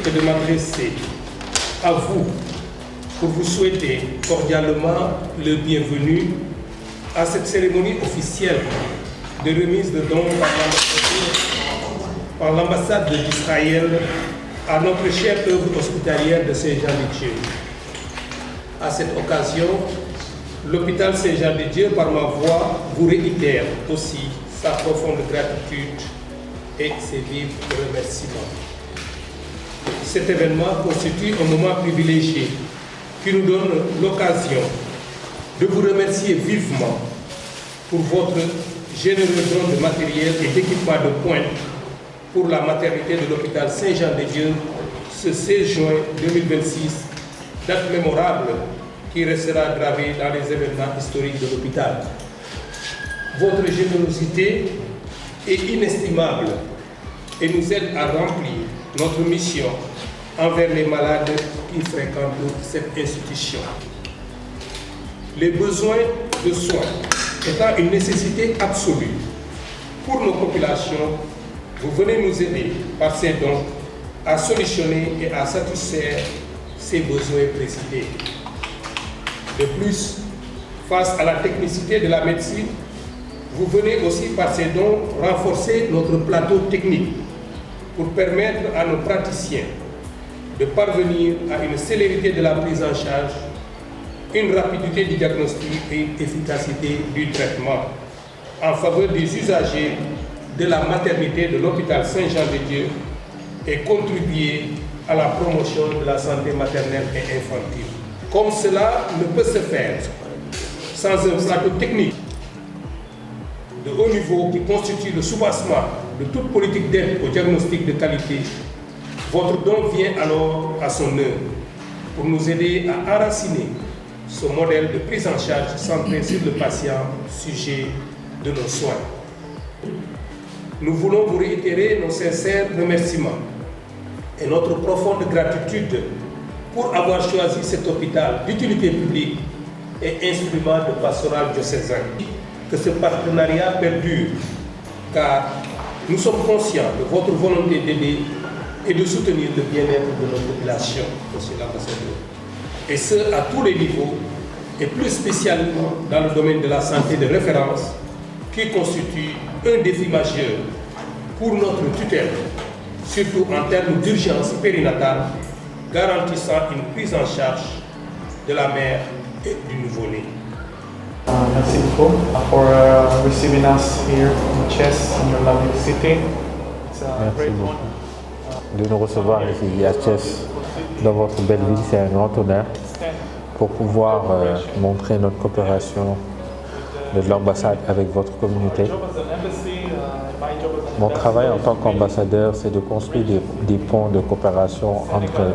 que de m'adresser à vous pour vous souhaiter cordialement le bienvenu à cette cérémonie officielle de remise de dons par l'ambassade d'Israël à notre chère œuvre hospitalière de Saint-Jean-de-Dieu. À cette occasion, l'hôpital Saint-Jean-de-Dieu, par ma voix, vous réitère aussi sa profonde gratitude et ses vifs remerciements. Cet événement constitue un moment privilégié qui nous donne l'occasion de vous remercier vivement pour votre généreux don de matériel et d'équipement de pointe pour la maternité de l'hôpital Saint-Jean-de-Dieu ce 16 juin 2026, date mémorable qui restera gravée dans les événements historiques de l'hôpital. Votre générosité est inestimable et nous aide à remplir notre mission envers les malades qui fréquentent cette institution. Les besoins de soins étant une nécessité absolue pour nos populations, vous venez nous aider par ces dons à solutionner et à satisfaire ces besoins précités. De plus, face à la technicité de la médecine, vous venez aussi par ces dons renforcer notre plateau technique pour permettre à nos praticiens de parvenir à une célérité de la prise en charge, une rapidité du diagnostic et une efficacité du traitement en faveur des usagers de la maternité de l'hôpital Saint-Jean-de-Dieu et contribuer à la promotion de la santé maternelle et infantile. Comme cela ne peut se faire sans un plateau technique de haut niveau qui constitue le soubassement de toute politique d'aide au diagnostic de qualité, votre don vient alors à son heure pour nous aider à enraciner ce modèle de prise en charge centré sur le patient, sujet de nos soins. Nous voulons vous réitérer nos sincères remerciements et notre profonde gratitude pour avoir choisi cet hôpital d'utilité publique et instrument de pastoral diocésain. Que ce partenariat perdure, car nous sommes conscients de votre volonté d'aider et de soutenir le bien-être de nos populations, monsieur l'ambassadeur. Et ce, à tous les niveaux, et plus spécialement dans le domaine de la santé de référence, qui constitue un défi majeur pour notre tutelle, surtout en termes d'urgence périnatale, garantissant une prise en charge de la mère et du nouveau-né. Merci beaucoup for receiving us here in Chess, in your lovely city. It's a great honor. De nous recevoir ici à Chess, dans votre belle ville, c'est un grand honneur pour pouvoir montrer notre coopération de l'ambassade avec votre communauté. Mon travail en tant qu'ambassadeur, c'est de construire des ponts de coopération entre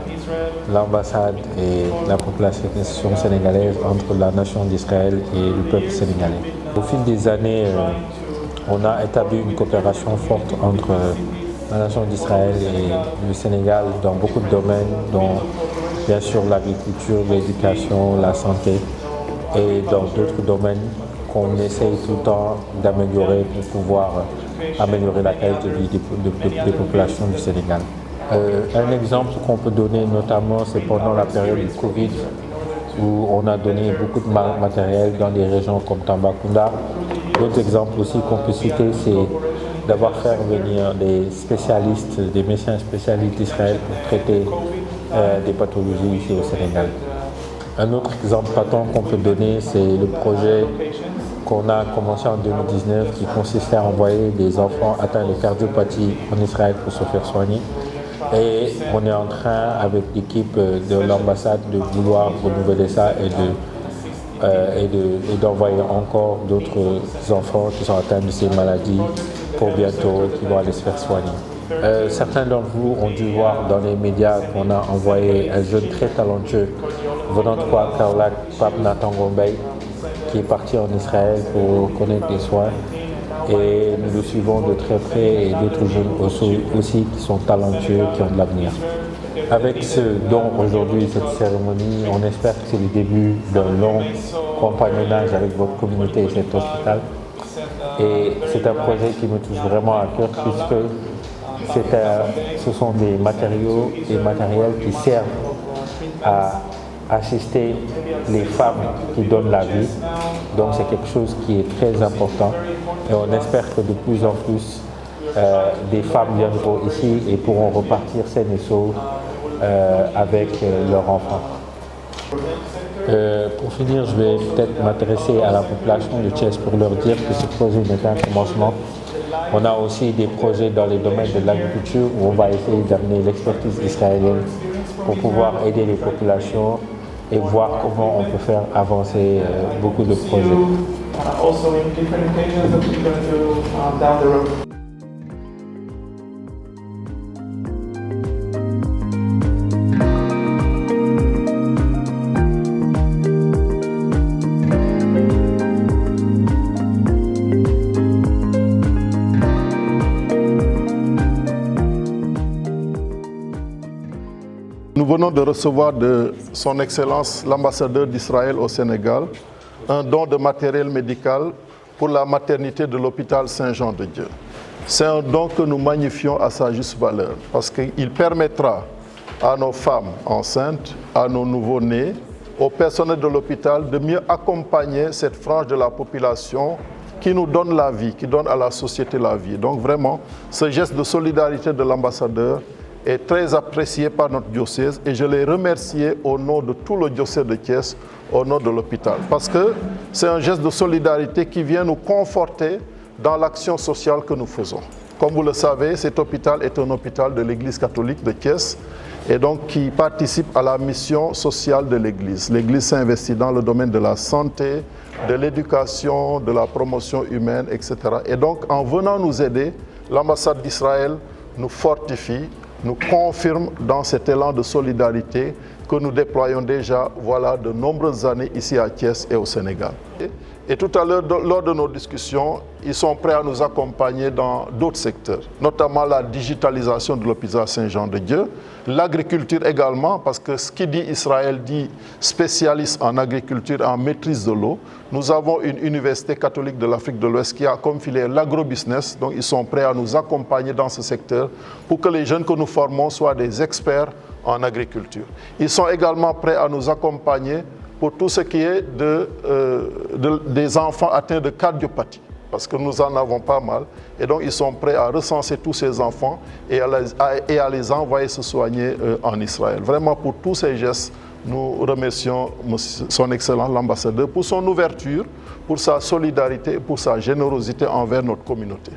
l'ambassade et la population sénégalaise, entre la nation d'Israël et le peuple sénégalais. Au fil des années, on a établi une coopération forte entre la nation d'Israël et le Sénégal dans beaucoup de domaines, dont bien sûr l'agriculture, l'éducation, la santé et dans d'autres domaines qu'on essaye tout le temps d'améliorer pour pouvoir améliorer la qualité de vie des populations du Sénégal. Un exemple qu'on peut donner notamment, c'est pendant la période du Covid, où on a donné beaucoup de matériel dans des régions comme Tambacounda. D'autres exemples aussi qu'on peut citer, c'est d'avoir fait venir des spécialistes, des médecins spécialistes d'Israël pour traiter des pathologies ici au Sénégal. Un autre exemple patent qu'on peut donner, c'est le projet qu'on a commencé en 2019 qui consistait à envoyer des enfants atteints de cardiopathie en Israël pour se faire soigner. Et on est en train, avec l'équipe de l'ambassade, de vouloir renouveler ça et d'envoyer encore d'autres enfants qui sont atteints de ces maladies pour bientôt, qui vont aller se faire soigner. Certains d'entre vous ont dû voir dans les médias qu'on a envoyé un jeune très talentueux venant de Kaolack, Pape Nathan Gombey, qui est parti en Israël pour connaître les soins. Et nous le suivons de très près et d'autres jeunes aussi qui sont talentueux, qui ont de l'avenir. Avec ce don aujourd'hui, cette cérémonie, on espère que c'est le début d'un long compagnonnage avec votre communauté et cet hôpital. Et c'est un projet qui me touche vraiment à cœur puisque Ce sont des matériaux et matériels qui servent à assister les femmes qui donnent la vie. Donc c'est quelque chose qui est très important et on espère que de plus en plus des femmes viendront ici et pourront repartir saines et sauves avec leurs enfants. Pour finir, je vais peut-être m'intéresser à la population de Thiès pour leur dire que ce projet n'est qu'un commencement. On a aussi des projets dans les domaines de l'agriculture où on va essayer d'amener l'expertise israélienne pour pouvoir aider les populations et voir comment on peut faire avancer beaucoup de projets. Also in different occasions that we're going to do down the road. Nous venons de recevoir de son Excellence l'ambassadeur d'Israël au Sénégal un don de matériel médical pour la maternité de l'hôpital Saint-Jean-de-Dieu. C'est un don que nous magnifions à sa juste valeur parce qu'il permettra à nos femmes enceintes, à nos nouveau-nés, au personnel de l'hôpital de mieux accompagner cette frange de la population qui nous donne la vie, qui donne à la société la vie. Donc vraiment, ce geste de solidarité de l'ambassadeur est très apprécié par notre diocèse et je l'ai remercié au nom de tout le diocèse de Thiès, au nom de l'hôpital. Parce que c'est un geste de solidarité qui vient nous conforter dans l'action sociale que nous faisons. Comme vous le savez, cet hôpital est un hôpital de l'Église catholique de Thiès et donc qui participe à la mission sociale de l'Église. L'Église s'investit dans le domaine de la santé, de l'éducation, de la promotion humaine, etc. Et donc, en venant nous aider, l'ambassade d'Israël nous fortifie, nous confirme dans cet élan de solidarité que nous déployons déjà voilà, de nombreuses années ici à Thiès et au Sénégal. Et tout à l'heure, lors de nos discussions, ils sont prêts à nous accompagner dans d'autres secteurs, notamment la digitalisation de l'hôpital Saint-Jean-de-Dieu, l'agriculture également, parce que ce qui dit Israël dit spécialiste en agriculture, en maîtrise de l'eau. Nous avons une université catholique de l'Afrique de l'Ouest qui a comme filière l'agrobusiness, donc ils sont prêts à nous accompagner dans ce secteur pour que les jeunes que nous formons soient des experts en agriculture. Ils sont également prêts à nous accompagner pour tout ce qui est des enfants atteints de cardiopathie, parce que nous en avons pas mal. Et donc, ils sont prêts à recenser tous ces enfants et à les envoyer se soigner en Israël. Vraiment, pour tous ces gestes, nous remercions son Excellence l'ambassadeur pour son ouverture, pour sa solidarité et pour sa générosité envers notre communauté.